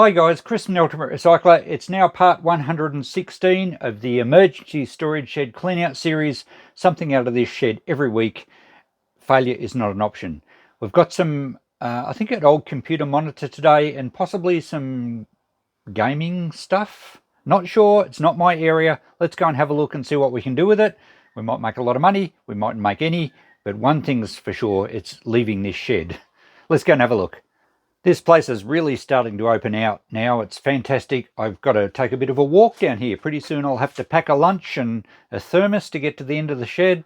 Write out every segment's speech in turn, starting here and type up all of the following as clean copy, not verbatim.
Hi guys, Chris from the Ultimate Recycler. It's now part 116 of the Emergency Storage Shed Cleanout series. Something out of this shed every week. Failure is not an option. We've got some, I think an old computer monitor today and possibly some gaming stuff. Not sure, it's not my area. Let's go and have a look and see what we can do with it. We might make a lot of money, we mightn't make any, but one thing's for sure, it's leaving this shed. Let's go and have a look. This place is really starting to open out now. It's fantastic. I've got to take a bit of a walk down here. Pretty soon I'll have to pack a lunch and a thermos to get to the end of the shed.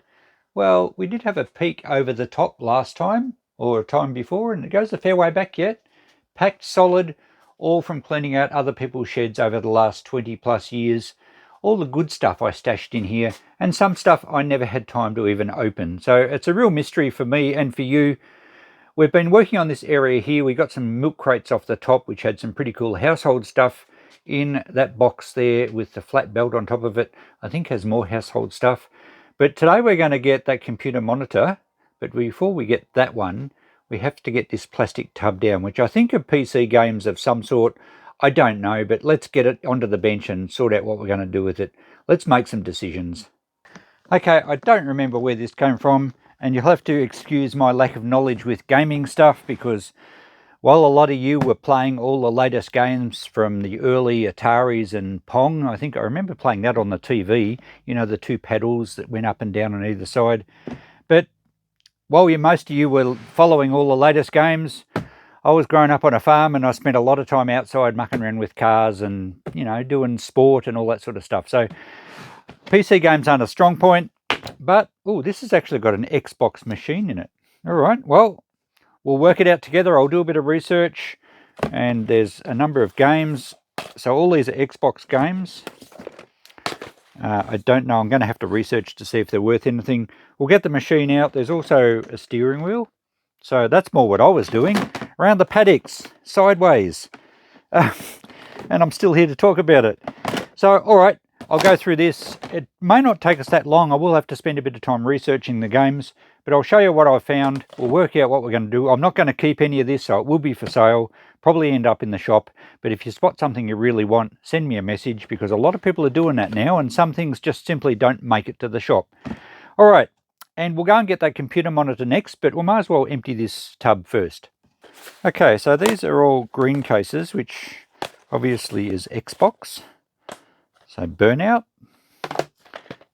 Well, we did have a peek over the top last time, or a time before, and it goes a fair way back yet. Packed solid, all from cleaning out other people's sheds over the last 20 plus years. All the good stuff I stashed in here, and some stuff I never had time to even open. So it's a real mystery for me and for you. We've been working on this area here. We got some milk crates off the top, which had some pretty cool household stuff in that box there with the flat belt on top of it. I think has more household stuff. But today we're going to get that computer monitor. But before we get that one, we have to get this plastic tub down, which I think are PC games of some sort. I don't know, but let's get it onto the bench and sort out what we're going to do with it. Let's make some decisions. Okay, I don't remember where this came from. And you'll have to excuse my lack of knowledge with gaming stuff, because while a lot of you were playing all the latest games from the early Ataris and Pong, I think I remember playing that on the TV, you know, the two paddles that went up and down on either side. But while most of you were following all the latest games, I was growing up on a farm and I spent a lot of time outside mucking around with cars and, you know, doing sport and all that sort of stuff. So PC games aren't a strong point. But, oh, this has actually got an Xbox machine in it. All right, well, we'll work it out together. I'll do a bit of research, and there's a number of games. So all these are Xbox games. I don't know. I'm going to have to research to see if they're worth anything. We'll get the machine out. There's also a steering wheel. So that's more what I was doing. Around the paddocks, sideways. And I'm still here to talk about it. So, all right. I'll go through this. It may not take us that long. I will have to spend a bit of time researching the games, but I'll show you what I've found. We'll work out what we're going to do. I'm not going to keep any of this, so it will be for sale. Probably end up in the shop. But if you spot something you really want, send me a message, because a lot of people are doing that now, and some things just simply don't make it to the shop. All right, and we'll go and get that computer monitor next, but we might as well empty this tub first. Okay, so these are all green cases, which obviously is Xbox. So Burnout,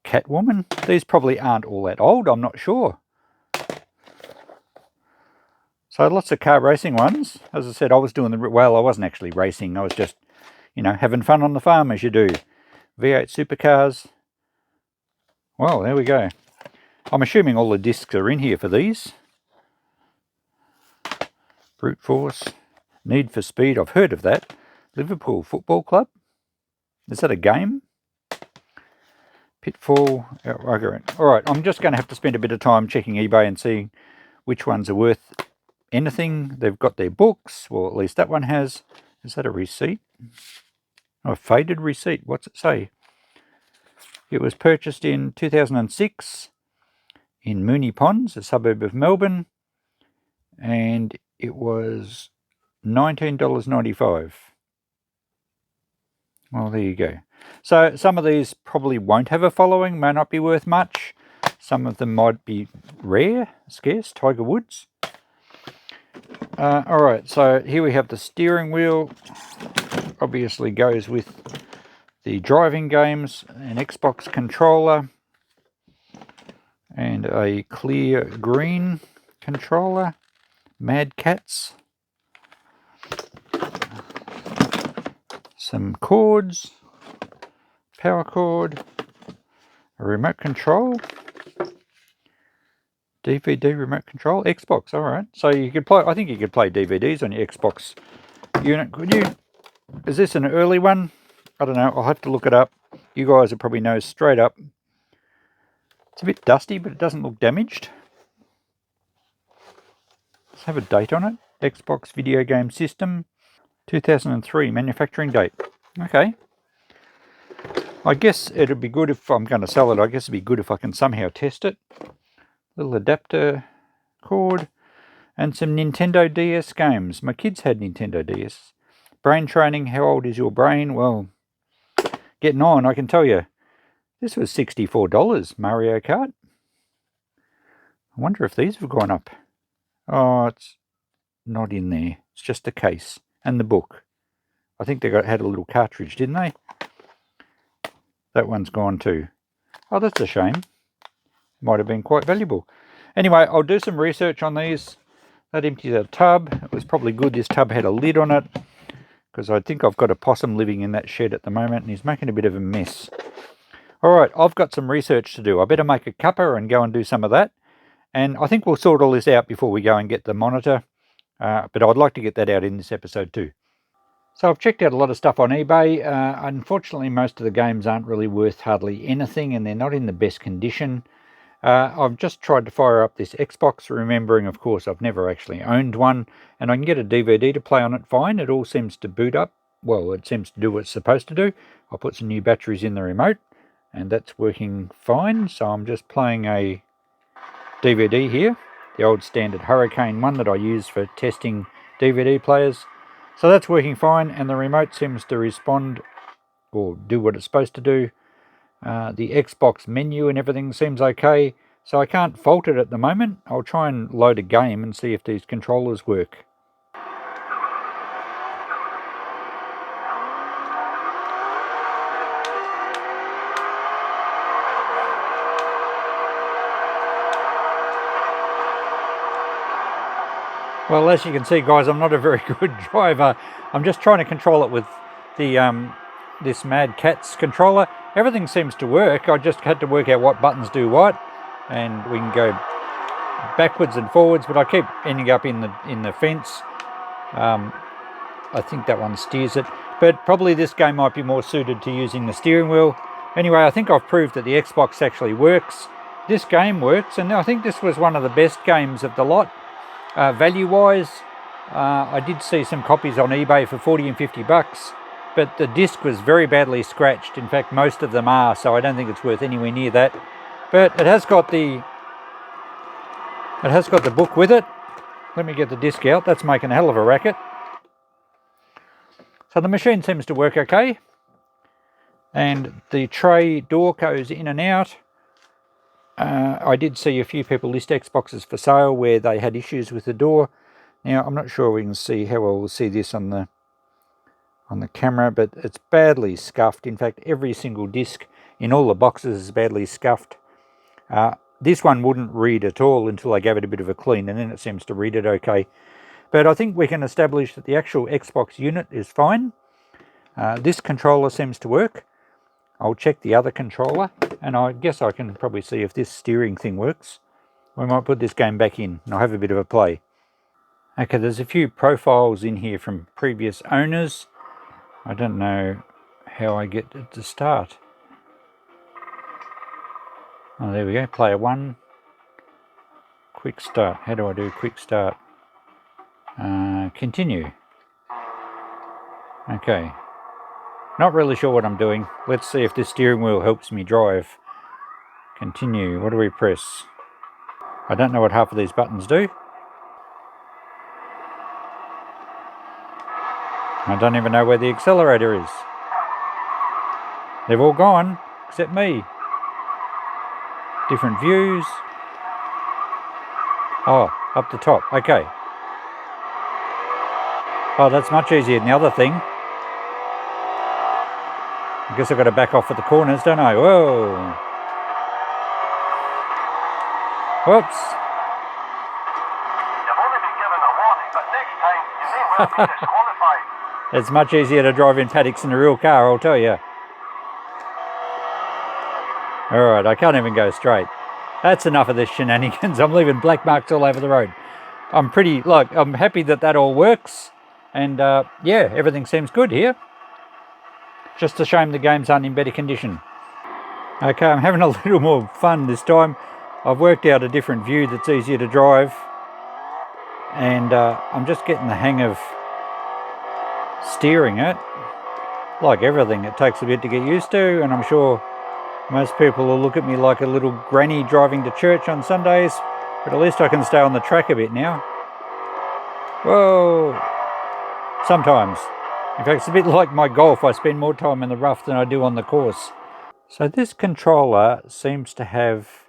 Catwoman. These probably aren't all that old, I'm not sure. So lots of car racing ones. As I said, I was doing well, I wasn't actually racing. I was just, you know, having fun on the farm as you do. V8 supercars. Well, there we go. I'm assuming all the discs are in here for these. Brute Force. Need for Speed, I've heard of that. Liverpool Football Club. Is that a game? Pitfall. All right, I'm just going to have to spend a bit of time checking eBay and seeing which ones are worth anything. They've got their books. Well, at least that one has. Is that a receipt? Oh, a faded receipt. What's it say? It was purchased in 2006 in Moonee Ponds, a suburb of Melbourne. And it was $19.95. Well, there you go. So some of these probably won't have a following, may not be worth much. Some of them might be rare, scarce. Tiger Woods. All right, so here we have the steering wheel. Obviously goes with the driving games, an Xbox controller, and a clear green controller. Mad Cats. Some cords, power cord, a remote control, DVD remote control, Xbox. All right, so you could play. I think you could play DVDs on your Xbox unit, could you? Is this an early one? I don't know. I'll have to look it up. You guys will probably know straight up. It's a bit dusty, but it doesn't look damaged. Let's have a date on it. Xbox video game system. 2003 manufacturing date. Okay. I guess it'd be good if I'm going to sell it. I guess it'd be good if I can somehow test it. Little adapter cord and some Nintendo DS games. My kids had Nintendo DS. brain training. How old is your brain? Well, getting on, I can tell you. This was $64, Mario Kart. I wonder if these have gone up. Oh, it's not in there. It's just the case and the book. I think they had a little cartridge, didn't they? That one's gone too. Oh, that's a shame. Might have been quite valuable. Anyway, I'll do some research on these. That emptied a tub. It was probably good this tub had a lid on it, because I think I've got a possum living in that shed at the moment and he's making a bit of a mess. Alright, I've got some research to do. I better make a cuppa and go and do some of that. And I think we'll sort all this out before we go and get the monitor. But I'd like to get that out in this episode too. So I've checked out a lot of stuff on eBay. Unfortunately, most of the games aren't really worth hardly anything and they're not in the best condition. I've just tried to fire up this Xbox, remembering, of course, I've never actually owned one, and I can get a DVD to play on it fine. It all seems to boot up. Well, it seems to do what it's supposed to do. I'll put some new batteries in the remote, and that's working fine. So I'm just playing a DVD here, the old standard Hurricane one that I use for testing DVD players. So that's working fine, and the remote seems to respond or do what it's supposed to do. The Xbox menu and everything seems okay, so I can't fault it at the moment. I'll try and load a game and see if these controllers work. Well, as you can see, guys, I'm not a very good driver. I'm just trying to control it with the this Mad Catz controller. Everything seems to work. I just had to work out what buttons do what, and we can go backwards and forwards, but I keep ending up in the fence. I think that one steers it, but probably this game might be more suited to using the steering wheel. Anyway, I think I've proved that the Xbox actually works. This game works, and I think this was one of the best games of the lot. Value-wise, I did see some copies on eBay for 40 and 50 bucks. But the disc was very badly scratched. In fact, most of them are, so I don't think it's worth anywhere near that. But it has got the book with it. Let me get the disc out. That's making a hell of a racket. So the machine seems to work okay. And the tray door goes in and out. I did see a few people list Xboxes for sale where they had issues with the door. Now, I'm not sure we can see how well we'll see this on the camera, but it's badly scuffed. In fact, every single disc in all the boxes is badly scuffed. This one wouldn't read at all until I gave it a bit of a clean, and then it seems to read it okay. But I think we can establish that the actual Xbox unit is fine. This controller seems to work. I'll check the other controller, and I guess I can probably see if this steering thing works. We might put this game back in, and I'll have a bit of a play. Okay, there's a few profiles in here from previous owners. I don't know how I get it to start. Oh, there we go. Player 1. Quick start. How do I do quick start? Continue. Okay. Not really sure what I'm doing. Let's see if this steering wheel helps me drive. Continue. What do we press? I don't know what half of these buttons do. I don't even know where the accelerator is. They've all gone, except me. Different views. Oh, up the top. Okay. Oh, that's much easier than the other thing. I guess I've got to back off at the corners, don't I? Whoa. Whoops. You've only been given a warning, but next time you may well be disqualified. It's much easier to drive in paddocks in a real car, I'll tell you. Alright, I can't even go straight. That's enough of this shenanigans. I'm leaving black marks all over the road. I'm happy that all works. And yeah, everything seems good here. Just a shame the games aren't in better condition. Okay, I'm having a little more fun this time. I've worked out a different view that's easier to drive. And I'm just getting the hang of steering it. Like everything, it takes a bit to get used to, and I'm sure most people will look at me like a little granny driving to church on Sundays, but at least I can stay on the track a bit now. Whoa! Sometimes. In fact, it's a bit like my golf. I spend more time in the rough than I do on the course. So this controller seems to have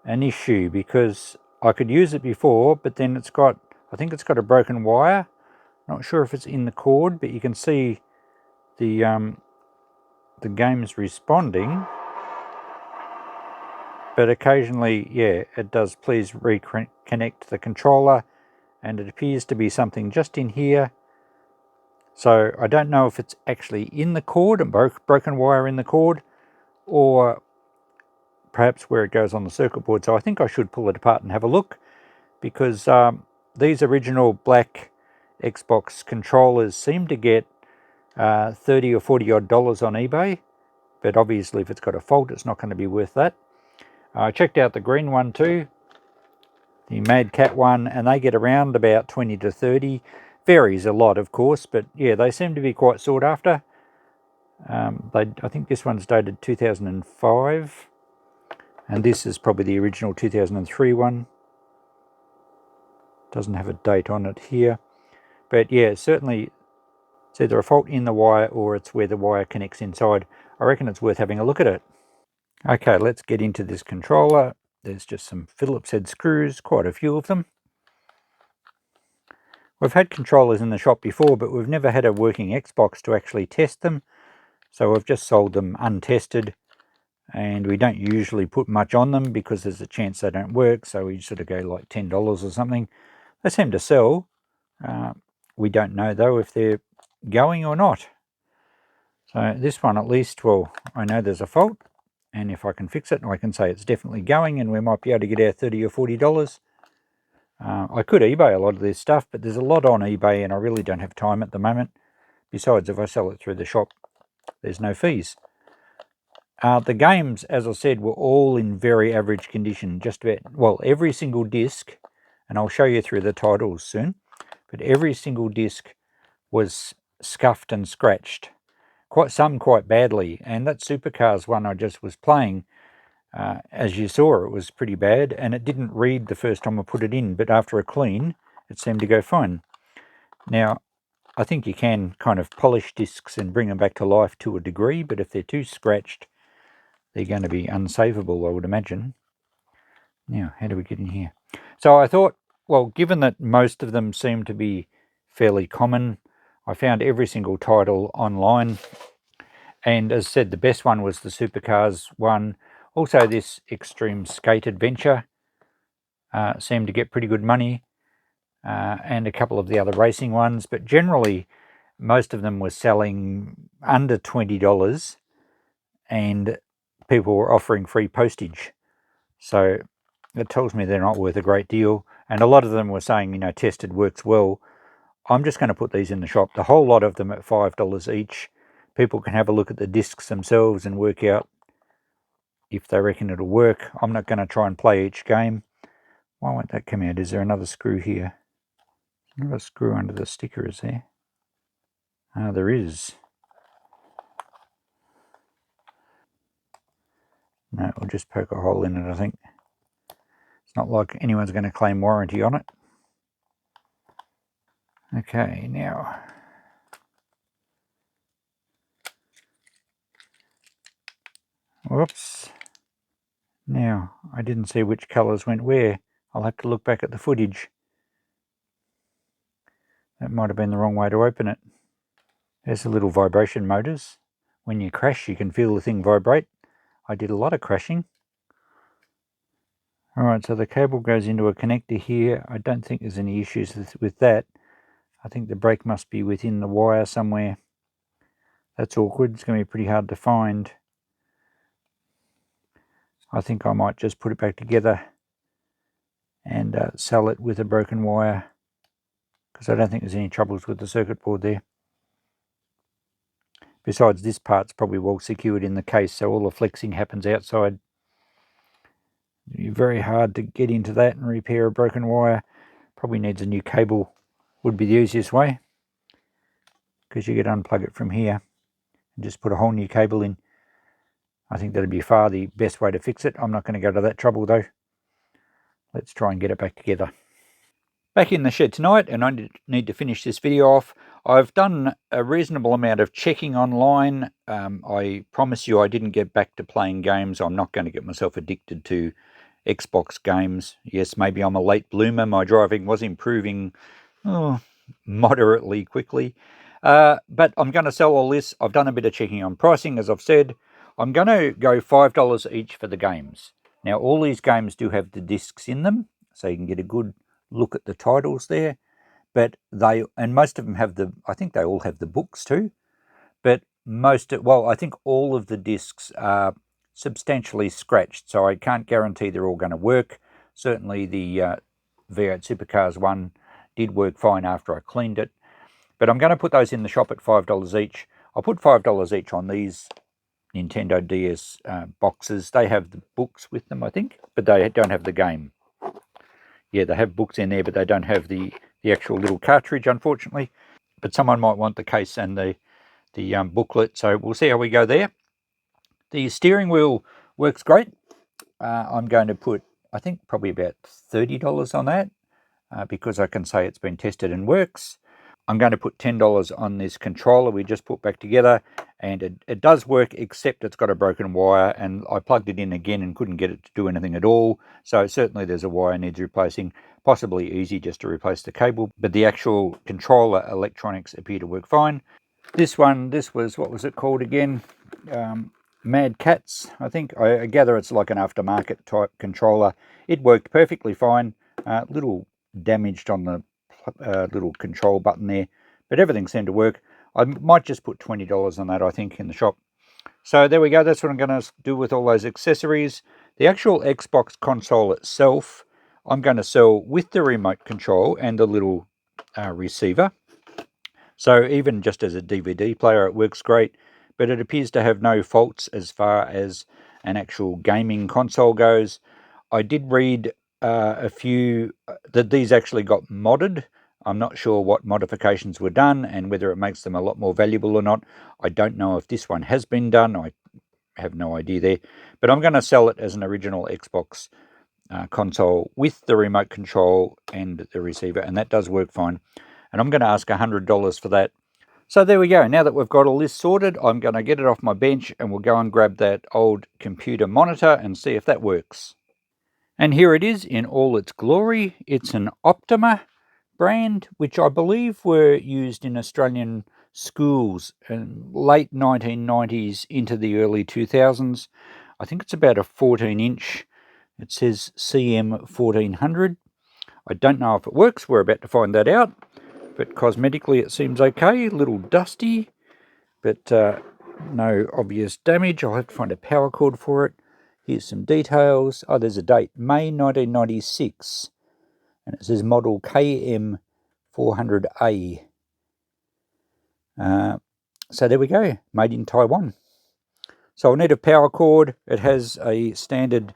an issue because I could use it before, but then it's got, I think it's got a broken wire. Not sure if it's in the cord, but you can see the game's responding. But occasionally, yeah, it does. Please reconnect the controller, and it appears to be something just in here. So I don't know if it's actually in the cord, a broken wire in the cord, or perhaps where it goes on the circuit board. So I think I should pull it apart and have a look, because these original black Xbox controllers seem to get $30 or $40 odd on eBay, but obviously if it's got a fault, it's not going to be worth that. I checked out the green one too, the Mad Cat one, and they get around about 20 to 30. Varies a lot, of course, but yeah, they seem to be quite sought after. I think this one's dated 2005, and this is probably the original 2003 one. Doesn't have a date on it here, but yeah, certainly it's either a fault in the wire or it's where the wire connects inside. I reckon it's worth having a look at it. Okay, let's get into this controller. There's just some Phillips head screws, quite a few of them. We've had controllers in the shop before, but we've never had a working Xbox to actually test them. So we've just sold them untested, and we don't usually put much on them because there's a chance they don't work. So we sort of go like $10 or something. They seem to sell. We don't know though if they're going or not. So this one at least, well, I know there's a fault, and if I can fix it, I can say it's definitely going, and we might be able to get our $30 or $40. I could eBay a lot of this stuff, but there's a lot on eBay and I really don't have time at the moment. Besides, if I sell it through the shop, there's no fees. The games, as I said, were all in very average condition. Just about, well, every single disc, and I'll show you through the titles soon, but every single disc was scuffed and scratched. Some quite badly, and that Supercars one I just was playing, as you saw, it was pretty bad, and it didn't read the first time I put it in, but after a clean, it seemed to go fine. Now, I think you can kind of polish discs and bring them back to life to a degree, but if they're too scratched, they're going to be unsavable, I would imagine. Now, how do we get in here? So I thought, well, given that most of them seem to be fairly common, I found every single title online. And as I said, the best one was the Supercars one. Also, this Extreme Skate Adventure seemed to get pretty good money, and a couple of the other racing ones. But generally, most of them were selling under $20, and people were offering free postage. So it tells me they're not worth a great deal. And a lot of them were saying, you know, tested, works well. I'm just going to put these in the shop, the whole lot of them at $5 each. People can have a look at the discs themselves and work out if they reckon it'll work. I'm not going to try and play each game. Why won't that come out? Is there another screw here? Another screw under the sticker, is there? There is. No, we'll just poke a hole in it, I think. It's not like anyone's going to claim warranty on it. Okay, now... Whoops. Now, I didn't see which colours went where. I'll have to look back at the footage. That might have been the wrong way to open it. There's the little vibration motors. When you crash, you can feel the thing vibrate. I did a lot of crashing. Alright, so the cable goes into a connector here. I don't think there's any issues with that. I think the brake must be within the wire somewhere. That's awkward. It's going to be pretty hard to find. I think I might just put it back together and sell it with a broken wire, because I don't think there's any troubles with the circuit board there. Besides, this part's probably well secured in the case, so all the flexing happens outside. It'd be very hard to get into that and repair a broken wire. Probably needs a new cable, would be the easiest way, because you could unplug it from here and just put a whole new cable in. I think that'd be far the best way to fix it. I'm not going to go to that trouble though. Let's try and get it back together. Back in the shed tonight, and I need to finish this video off. I've done a reasonable amount of checking online. I promise you I didn't get back to playing games. I'm not going to get myself addicted to Xbox games. Yes, maybe I'm a late bloomer. My driving was improving moderately quickly. But I'm going to sell all this. I've done a bit of checking on pricing, as I've said. I'm going to go $5 each for the games. Now, all these games do have the discs in them, so you can get a good look at the titles there. But most of them have I think they all have the books too. But I think all of the discs are substantially scratched, so I can't guarantee they're all going to work. Certainly the V8 Supercars one did work fine after I cleaned it. But I'm going to put those in the shop at $5 each. I'll put $5 each on these Nintendo DS boxes. They have the books with them, I think, but they don't have the game. Yeah, they have books in there, but they don't have the actual little cartridge, unfortunately. But someone might want the case and the booklet, so we'll see how we go there. The steering wheel works great. I'm going to put, I think, probably about $30 on that because I can say it's been tested and works. I'm going to put $10 on this controller we just put back together, and it does work, except it's got a broken wire, and I plugged it in again and couldn't get it to do anything at all. So certainly there's a wire needs replacing, possibly easy just to replace the cable, but the actual controller electronics appear to work fine. This was, what was it called again? Mad Cats, I think. I gather it's like an aftermarket type controller. It worked perfectly fine. Little damaged on the little control button there, but everything seemed to work. I might just put $20 on that, I think, in the shop. So there we go. That's what I'm going to do with all those accessories. The actual Xbox console itself, I'm going to sell with the remote control and the little receiver. So even just as a DVD player, it works great, but it appears to have no faults as far as an actual gaming console goes. I did read a few that these actually got modded. I'm not sure what modifications were done and whether it makes them a lot more valuable or not. I don't know if this one has been done. I have no idea there. But I'm going to sell it as an original Xbox console with the remote control and the receiver, and that does work fine. And I'm going to ask $100 for that. So there we go. Now that we've got all this sorted, I'm going to get it off my bench and we'll go and grab that old computer monitor and see if that works. And here it is in all its glory. It's an Optima brand, which I believe were used in Australian schools in late 1990s into the early 2000s. I think it's about a 14-inch. It says CM 1400. I don't know if it works. We're about to find that out. But cosmetically it seems okay. A little dusty, but no obvious damage. I'll have to find a power cord for it. Here's some details. Oh, there's a date, May 1996. And it says model KM400A. So there we go, made in Taiwan. So I'll need a power cord. It has a standard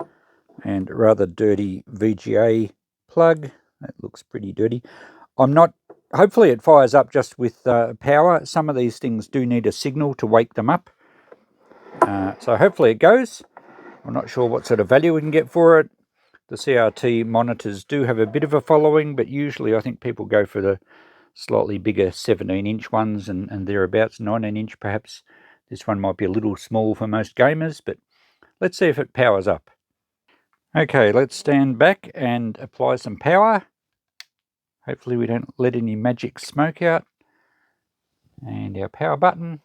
and rather dirty VGA plug. That looks pretty dirty. Hopefully it fires up just with power. Some of these things do need a signal to wake them up. So hopefully it goes. I'm not sure what sort of value we can get for it. The CRT monitors do have a bit of a following, but usually I think people go for the slightly bigger 17-inch ones and thereabouts, 19-inch perhaps. This one might be a little small for most gamers, but let's see if it powers up. Okay, let's stand back and apply some power. Hopefully we don't let any magic smoke out. And our power button.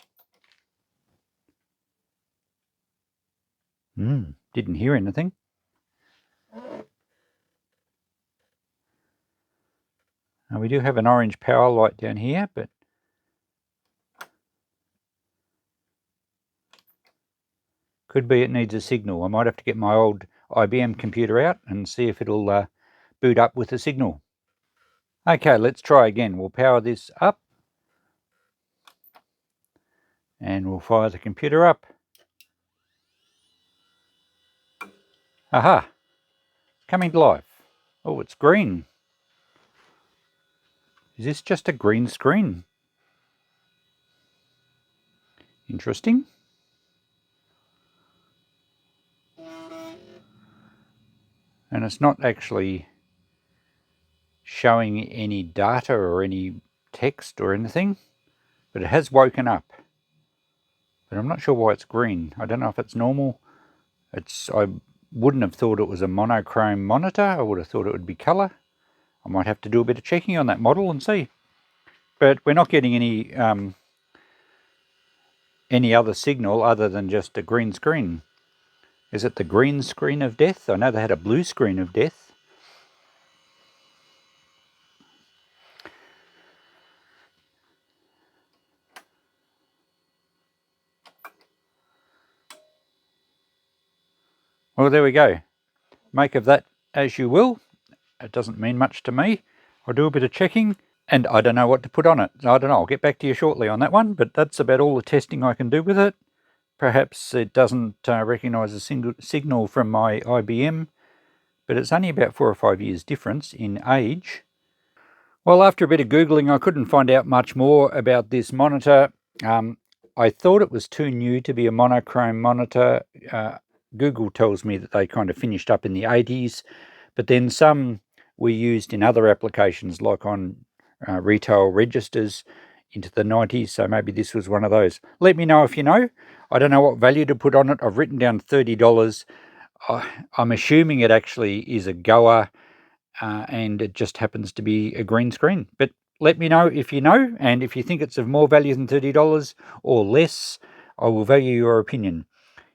Didn't hear anything. Now we do have an orange power light down here, but could be it needs a signal. I might have to get my old IBM computer out and see if it'll boot up with a signal. Okay, let's try again. We'll power this up and we'll fire the computer up. Aha! Coming to life. Oh, it's green. Is this just a green screen? Interesting. And it's not actually showing any data or any text or anything, but it has woken up. But I'm not sure why it's green. I don't know if it's normal. I wouldn't have thought it was a monochrome monitor. I would have thought it would be colour. I might have to do a bit of checking on that model and see. But we're not getting any other signal other than just a green screen. Is it the green screen of death? I know they had a blue screen of death. Well, there we go. Make of that as you will. It doesn't mean much to me. I'll do a bit of checking, and I don't know what to put on it. I don't know. I'll get back to you shortly on that one, but that's about all the testing I can do with it. Perhaps it doesn't recognise a single signal from my IBM, but it's only about 4 or 5 years difference in age. Well, after a bit of Googling, I couldn't find out much more about this monitor. I thought it was too new to be a monochrome monitor. Google tells me that they kind of finished up in the 80s, but then some were used in other applications, like on retail registers into the 90s, so maybe this was one of those. Let me know if you know. I don't know what value to put on it. I've written down $30. I'm assuming it actually is a goer, and it just happens to be a green screen. But let me know if you know, and if you think it's of more value than $30 or less, I will value your opinion.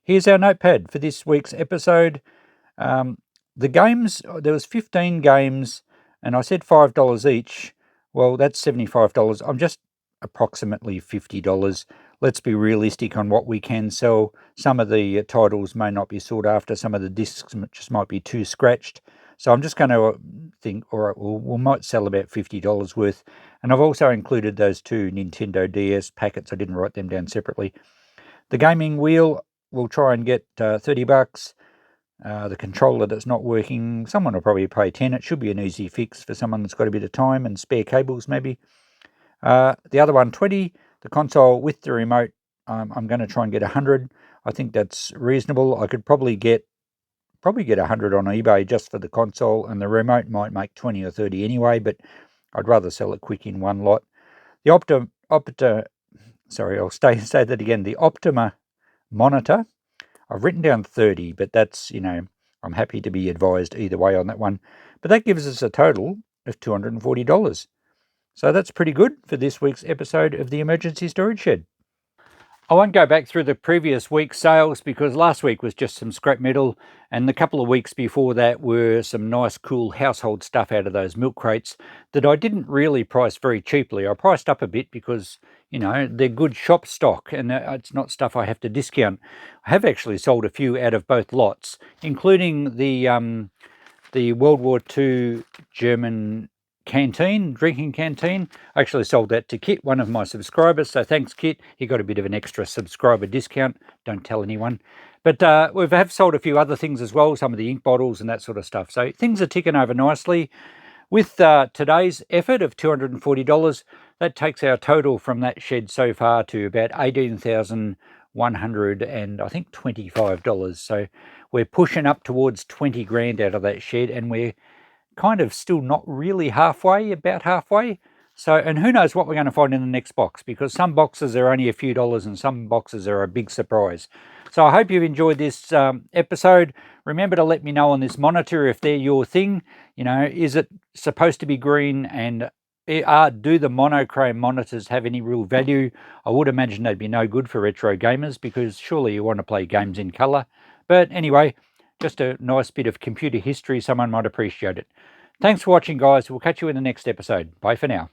Here's our notepad for this week's episode. The games, there was 15 games, and I said $5 each. Well, that's $75. I'm just approximately $50. Let's be realistic on what we can sell. Some of the titles may not be sought after. Some of the discs just might be too scratched. So I'm just going to think, all right, we might sell about $50 worth. And I've also included those 2 Nintendo DS packets. I didn't write them down separately. The gaming wheel, we'll try and get $30. The controller that's not working, someone will probably pay 10. It should be an easy fix for someone that's got a bit of time and spare cables maybe. The other one, 20. The console with the remote, I'm going to try and get 100. I think that's reasonable. I could probably get 100 on eBay just for the console, and the remote might make 20 or 30 anyway, but I'd rather sell it quick in one lot. The say that again. The Optima monitor, I've written down 30, but that's, I'm happy to be advised either way on that one. But that gives us a total of $240. So that's pretty good for this week's episode of the Emergency Storage Shed. I won't go back through the previous week's sales because last week was just some scrap metal, and the couple of weeks before that were some nice cool household stuff out of those milk crates that I didn't really price very cheaply. I priced up a bit because, they're good shop stock and it's not stuff I have to discount. I have actually sold a few out of both lots, including the World War II German drinking canteen. I actually sold that to Kit, one of my subscribers, so thanks Kit. He got a bit of an extra subscriber discount. Don't tell anyone. But we have sold a few other things as well, some of the ink bottles and that sort of stuff. So things are ticking over nicely. With today's effort of $240, that takes our total from that shed so far to about $18,100 and I think $25. So we're pushing up towards 20 grand out of that shed, and we're kind of still not really about halfway. So, and who knows what we're going to find in the next box, because some boxes are only a few dollars and some boxes are a big surprise. So I hope you've enjoyed this episode. Remember to let me know on this monitor if they're your thing. Is it supposed to be green, and do the monochrome monitors have any real value? I would imagine they'd be no good for retro gamers, because surely you want to play games in colour. But anyway, just a nice bit of computer history. Someone might appreciate it. Thanks for watching, guys. We'll catch you in the next episode. Bye for now.